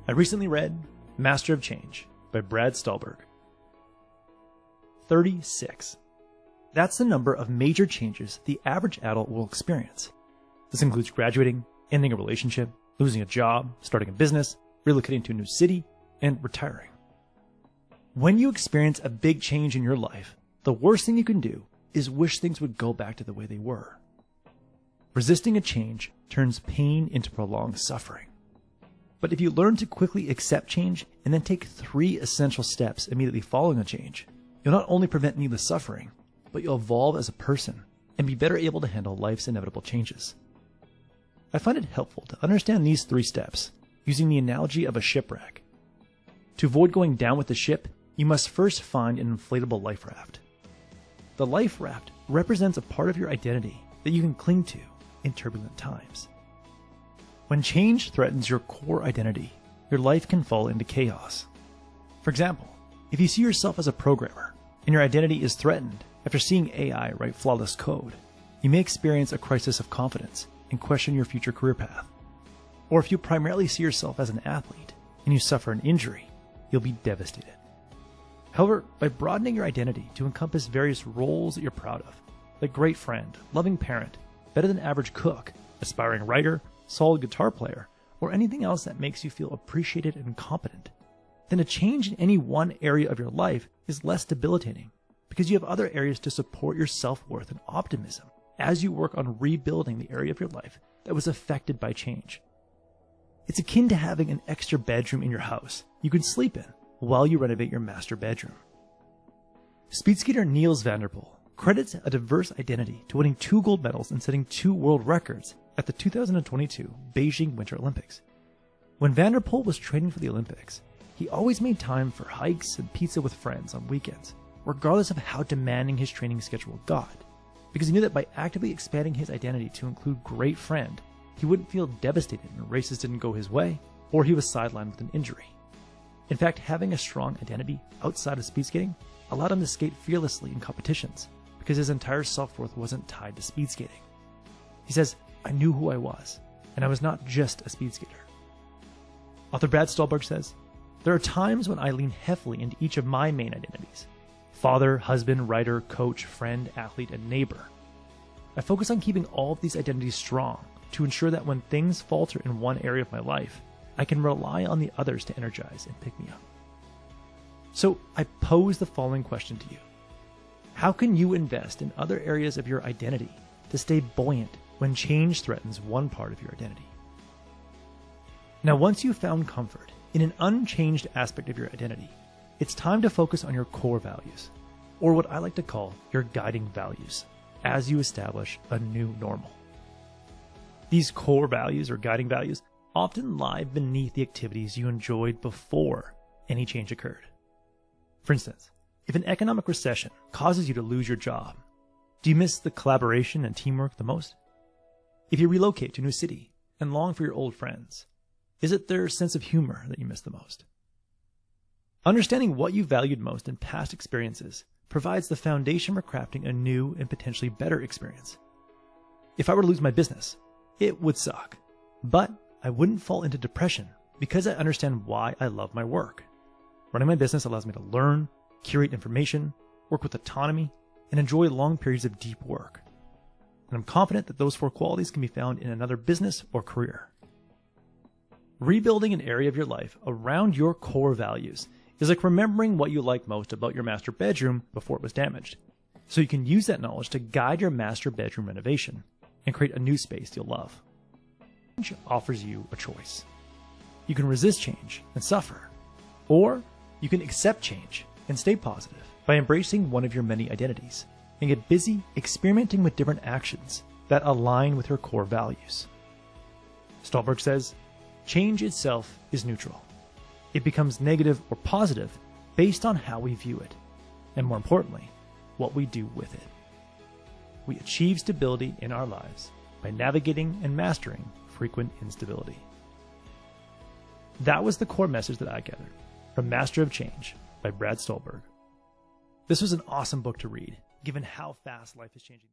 I recently read Master of Change by Brad Stulberg. 36. That's the number of major changes the average adult will experience. This includes graduating, ending a relationship, losing a job, starting a business, relocating to a new city, and retiring. When you experience a big change in your life, the worst thing you can do is wish things would go back to the way they were. Resisting a change turns pain into prolonged suffering. But if you learn to quickly accept change and then take 3 essential steps immediately following a change, you'll not only prevent needless suffering, but you'll evolve as a person and be better able to handle life's inevitable changes. I find it helpful to understand these 3 steps using the analogy of a shipwreck. To avoid going down with the ship, you must first find an inflatable life raft. The life raft represents a part of your identity that you can cling to in turbulent times. When change threatens your core identity, your life can fall into chaos. For example, if you see yourself as a programmer and your identity is threatened after seeing AI write flawless code, you may experience a crisis of confidence and question your future career path. Or if you primarily see yourself as an athlete and you suffer an injury, you'll be devastated. However, by broadening your identity to encompass various roles that you're proud of, like great friend, loving parent, better than average cook, aspiring writer, solid guitar player, or anything else that makes you feel appreciated and competent, then a change in any one area of your life is less debilitating because you have other areas to support your self-worth and optimism as you work on rebuilding the area of your life that was affected by change. It's akin to having an extra bedroom in your house you can sleep in while you renovate your master bedroom. Speed skater Niels van der Poel credits a diverse identity to winning 2 gold medals and setting 2 world records at the 2022 Beijing Winter Olympics. When van der Poel was training for the Olympics, he always made time for hikes and pizza with friends on weekends, regardless of how demanding his training schedule got, because he knew that by actively expanding his identity to include great friend, he wouldn't feel devastated when races didn't go his way or he was sidelined with an injury. In fact, having a strong identity outside of speed skating allowed him to skate fearlessly in competitions because his entire self-worth wasn't tied to speed skating. He says, "I knew who I was, and I was not just a speed skater." Author Brad Stulberg says, "There are times when I lean heavily into each of my main identities: father, husband, writer, coach, friend, athlete, and neighbor. I focus on keeping all of these identities strong to ensure that when things falter in one area of my life, I can rely on the others to energize and pick me up." So I pose the following question to you. How can you invest in other areas of your identity to stay buoyant when change threatens one part of your identity? Now, once you've found comfort in an unchanged aspect of your identity, it's time to focus on your core values, or what I like to call your guiding values, as you establish a new normal. These core values or guiding values often lie beneath the activities you enjoyed before any change occurred. For instance, if an economic recession causes you to lose your job, do you miss the collaboration and teamwork the most? If you relocate to a new city and long for your old friends, is it their sense of humor that you miss the most? Understanding what you valued most in past experiences provides the foundation for crafting a new and potentially better experience. If I were to lose my business, it would suck, but I wouldn't fall into depression because I understand why I love my work. Running my business allows me to learn, curate information, work with autonomy, and enjoy long periods of deep work. And I'm confident that those 4 qualities can be found in another business or career. Rebuilding an area of your life around your core values is like remembering what you like most about your master bedroom before it was damaged, so you can use that knowledge to guide your master bedroom renovation and create a new space you'll love. Change offers you a choice. You can resist change and suffer, or you can accept change and stay positive by embracing one of your many identities and get busy experimenting with different actions that align with your core values. Stulberg says, change itself is neutral. It becomes negative or positive based on how we view it, and more importantly, what we do with it. We achieve stability in our lives by navigating and mastering frequent instability. That was the core message that I gathered from Master of Change by Brad Stulberg. This was an awesome book to read, given how fast life is changing.